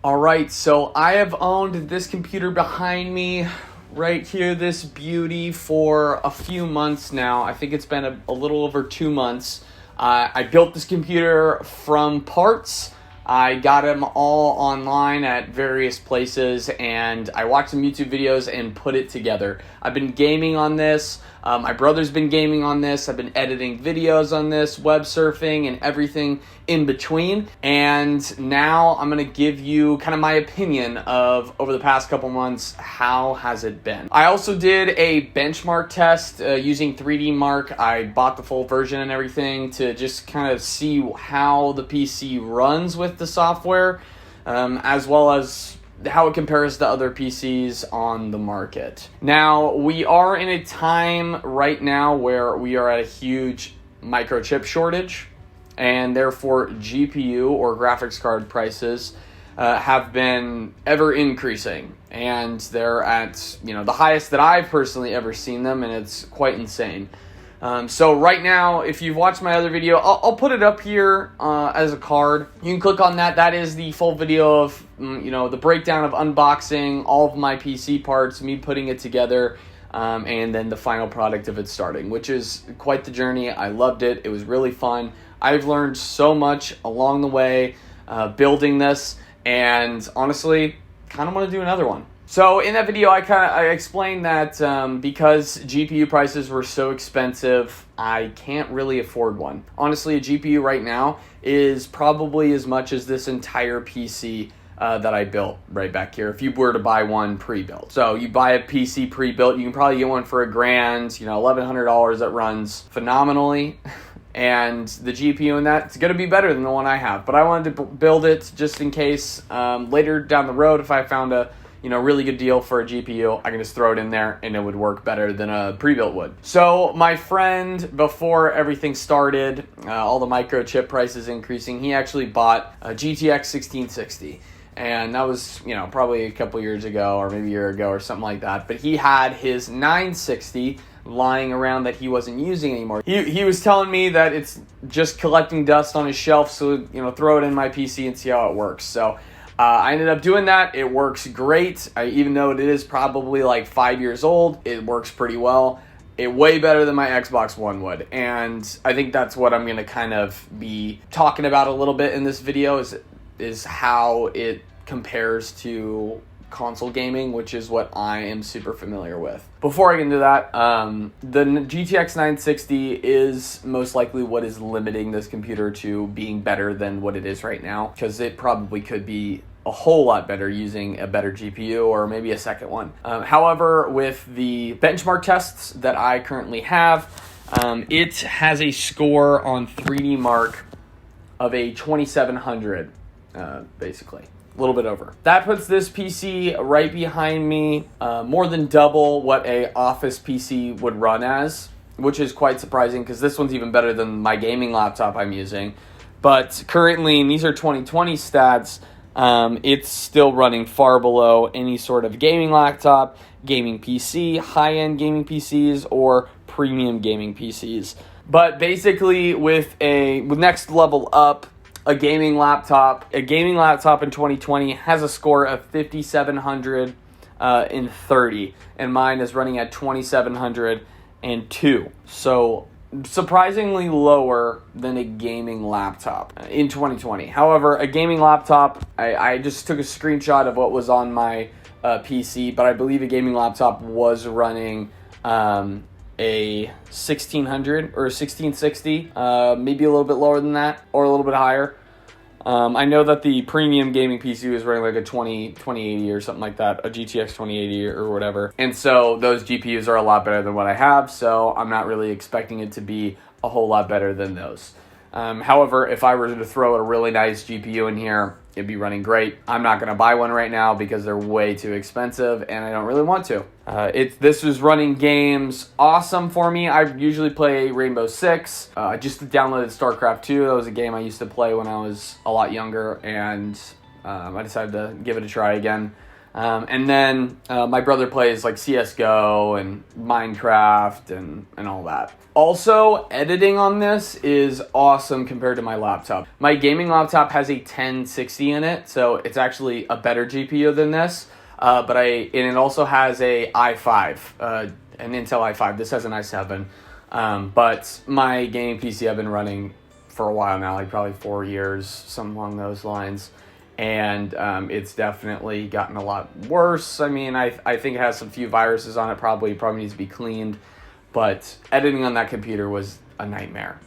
Alright, so I have owned this computer behind me right here, this beauty, for a few months now. I think it's been a little over 2 months. I built this computer from parts. I got them all online at various places, and I watched some YouTube videos and put it together. I've been gaming on this. My brother's been gaming on this. I've been editing videos on this, web surfing, and everything in between. And now I'm going to give you kind of my opinion of, over the past couple months, how has it been. I also did a benchmark test using 3D Mark. I bought the full version and everything to just kind of see how the PC runs with the software, as well as how it compares to other PCs on the market. Now, we are in a time right now where we are at a huge microchip shortage, and therefore GPU or graphics card prices have been ever increasing, and they're at the highest that I've personally ever seen them, and it's quite insane. So right now, if you've watched my other video, I'll put it up here as a card. You can click on that. That is the full video of the breakdown of unboxing all of my PC parts, me putting it together, and then the final product of it starting, which is quite the journey. I loved it. It was really fun. I've learned so much along the way building this, and honestly, kind of want to do another one. So in that video, I explained that because GPU prices were so expensive, I can't really afford one. Honestly, a GPU right now is probably as much as this entire PC that I built right back here, if you were to buy one pre-built. So you buy a PC pre-built, you can probably get one for $1,000, $1,100 that runs phenomenally. And the GPU in that, it's going to be better than the one I have. But I wanted to build it just in case later down the road, if I found a really good deal for a GPU, I can just throw it in there and it would work better than a pre-built would. So my friend, before everything started, all the microchip prices increasing, he actually bought a GTX 1660. And that was, probably a couple years ago or maybe a year ago or something like that. But he had his 960 lying around that he wasn't using anymore. He was telling me that it's just collecting dust on his shelf, so, throw it in my PC and see how it works. So I ended up doing that. It works great. Even though it is probably like 5 years old, it works pretty well. Way better than my Xbox One would. And I think that's what I'm going to kind of be talking about a little bit in this video is how it compares to console gaming, which is what I am super familiar with. Before I get into that, the GTX 960 is most likely what is limiting this computer to being better than what it is right now, because it probably could be a whole lot better using a better GPU or maybe a second one. However, with the benchmark tests that I currently have, it has a score on 3D Mark of a 2700, basically. A little bit over. That puts this PC right behind me, more than double what a office PC would run as, which is quite surprising because this one's even better than my gaming laptop I'm using. But currently, and these are 2020 stats, it's still running far below any sort of gaming laptop, gaming PC, high-end gaming PCs, or premium gaming PCs. But basically, with next level up, a gaming laptop in 2020 has a score of 5,700 in 30, and mine is running at 2,702. So surprisingly lower than a gaming laptop in 2020. However, a gaming laptop, I just took a screenshot of what was on my PC, but I believe a gaming laptop was running a 1600 or a 1660, maybe a little bit lower than that or a little bit higher. I know that the premium gaming PC was running like a 2080 or something like that, a GTX 2080 or whatever. And so those GPUs are a lot better than what I have, so I'm not really expecting it to be a whole lot better than those. However, if I were to throw a really nice GPU in here, it'd be running great. I'm not going to buy one right now because they're way too expensive and I don't really want to. This was running games awesome for me. I usually play Rainbow Six. I just downloaded StarCraft 2. That was a game I used to play when I was a lot younger, and I decided to give it a try again. And then my brother plays like CSGO and Minecraft and all that. Also, editing on this is awesome compared to my laptop. My gaming laptop has a 1060 in it, so it's actually a better GPU than this. And it also has a i5, an Intel i5. This has an i7. But my gaming PC I've been running for a while now, like probably 4 years, something along those lines. And it's definitely gotten a lot worse. I mean, I think it has some few viruses on it, probably needs to be cleaned. But editing on that computer was a nightmare.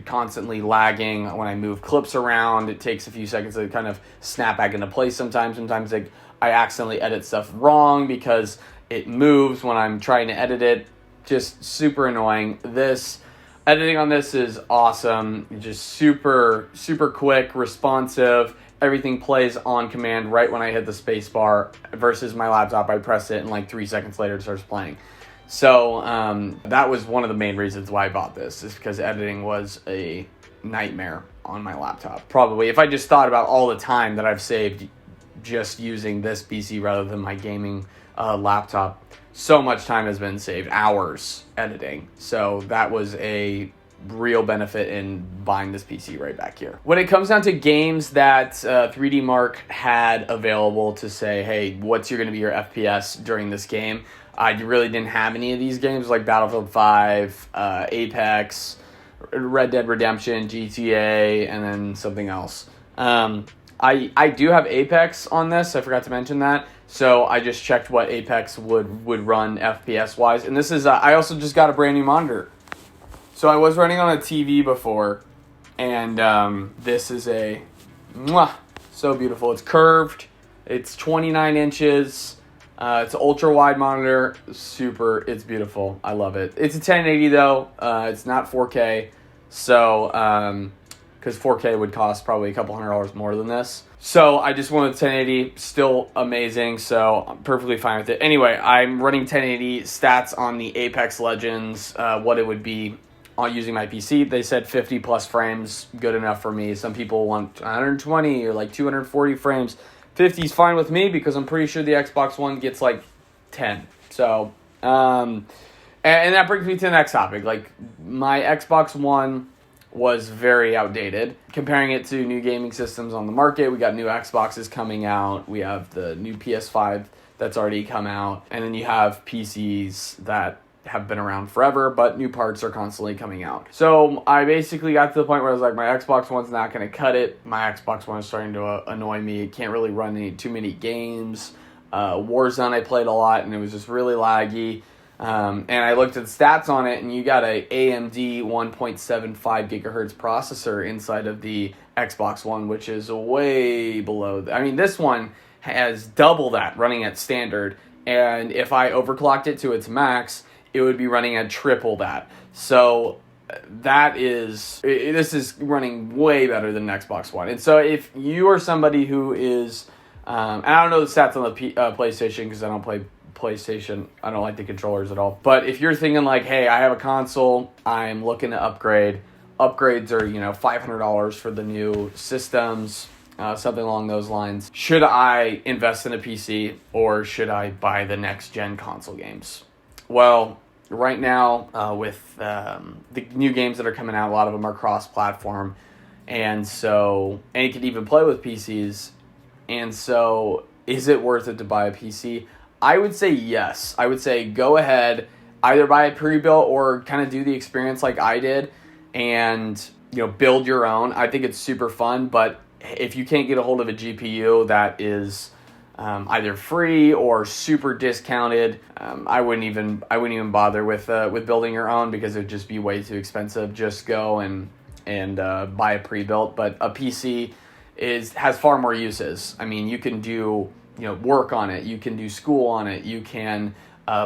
Constantly lagging. When I move clips around, it takes a few seconds to kind of snap back into place sometimes. Sometimes I accidentally edit stuff wrong because it moves when I'm trying to edit it. Just super annoying. Editing on this is awesome. Just super, super quick, responsive. Everything plays on command right when I hit the space bar versus my laptop. I press it and like 3 seconds later it starts playing. So that was one of the main reasons why I bought this, is because editing was a nightmare on my laptop. Probably if I just thought about all the time that I've saved just using this PC rather than my gaming laptop, so much time has been saved, hours editing. So that was a real benefit in buying this PC right back here. When it comes down to games that 3D Mark had available to say, hey, what's going to be your FPS during this game? I really didn't have any of these games like Battlefield 5, Apex, Red Dead Redemption, GTA, and then something else. I do have Apex on this. I forgot to mention that. So I just checked what Apex would run FPS wise. And this is, I also just got a brand new monitor. So I was running on a TV before, and this is so beautiful. It's curved. It's 29 inches. It's an ultra wide monitor. It's beautiful. I love it. It's a 1080 though. It's not 4K. So, because 4K would cost probably a couple $100 more than this. So I just wanted 1080, still amazing, so I'm perfectly fine with it. Anyway, I'm running 1080 stats on the Apex Legends, what it would be on using my PC. They said 50 plus frames, good enough for me. Some people want 120 or like 240 frames. 50 is fine with me because I'm pretty sure the Xbox One gets like 10. So, and that brings me to the next topic. Like, my Xbox One was very outdated. Comparing it to new gaming systems on the market, we got new Xboxes coming out. We have the new PS5 that's already come out. And then you have PCs that have been around forever, but new parts are constantly coming out. So I basically got to the point where I was like, my Xbox One's not going to cut it. My Xbox One is starting to annoy me. It can't really run too many games. Warzone I played a lot, and it was just really laggy. And I looked at the stats on it, and you got a AMD 1.75 gigahertz processor inside of the Xbox One, which is way below. I mean, this one has double that running at standard, and if I overclocked it to its max, it would be running at triple that. So this is running way better than an Xbox One. And so if you are somebody who is, and I don't know the stats on the PlayStation because I don't play PlayStation. I don't like the controllers at all. But if you're thinking like, hey, I have a console, I'm looking to upgrade. Upgrades are, $500 for the new systems, something along those lines. Should I invest in a PC or should I buy the next gen console games? Well, right now, with the new games that are coming out, a lot of them are cross-platform, and you can even play with PCs. And so, is it worth it to buy a PC? I would say yes. I would say go ahead, either buy a pre-built or kind of do the experience like I did, and build your own. I think it's super fun, but if you can't get a hold of a GPU that is either free or super discounted, I wouldn't even bother with building your own because it would just be way too expensive. Just go and buy a pre-built. But a PC has far more uses. I mean, you can do work on it, you can do school on it, you can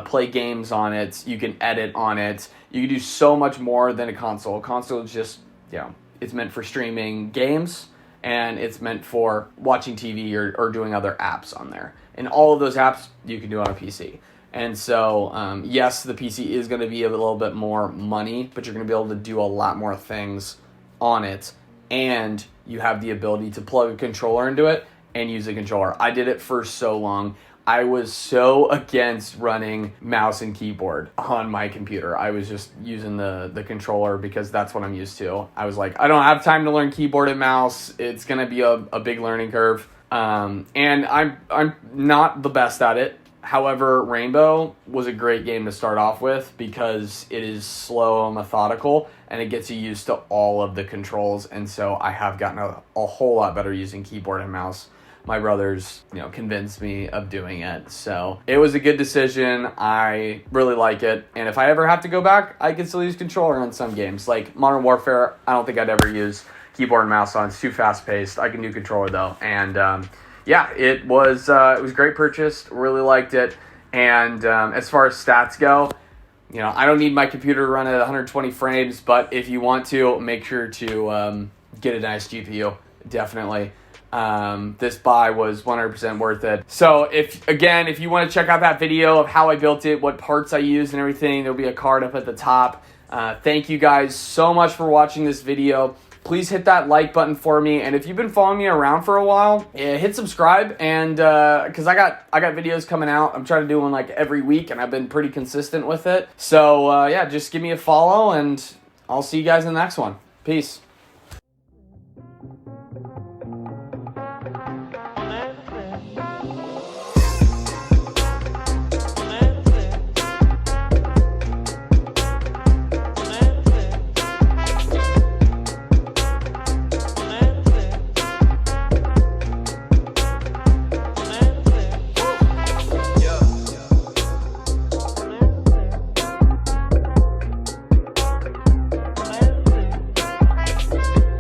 play games on it, you can edit on it. You can do so much more than a console. A console is just it's meant for streaming games, and it's meant for watching TV or doing other apps on there. And all of those apps you can do on a PC. And so, yes, the PC is going to be a little bit more money, but you're going to be able to do a lot more things on it. And you have the ability to plug a controller into it and use a controller. I did it for so long. I was so against running mouse and keyboard on my computer. I was just using the controller because that's what I'm used to. I was like, I don't have time to learn keyboard and mouse. It's going to be a big learning curve. And I'm not the best at it. However, Rainbow was a great game to start off with because it is slow and methodical, and it gets you used to all of the controls. And so I have gotten a whole lot better using keyboard and mouse. My brothers, convinced me of doing it. So it was a good decision. I really like it. And if I ever have to go back, I can still use controller on some games. Like Modern Warfare, I don't think I'd ever use keyboard and mouse on. It's too fast-paced. I can do controller, though. And yeah, it was a great purchase. Really liked it. And as far as stats go, I don't need my computer to run at 120 frames. But if you want to, make sure to get a nice GPU. Definitely. This buy was 100% worth it. So if you want to check out that video of how I built it, what parts I used and everything, there'll be a card up at the top. Thank you guys so much for watching this video. Please hit that like button for me. And if you've been following me around for a while, hit subscribe. And because I got videos coming out. I'm trying to do one like every week, and I've been pretty consistent with it. So yeah, just give me a follow, and I'll see you guys in the next one. Peace.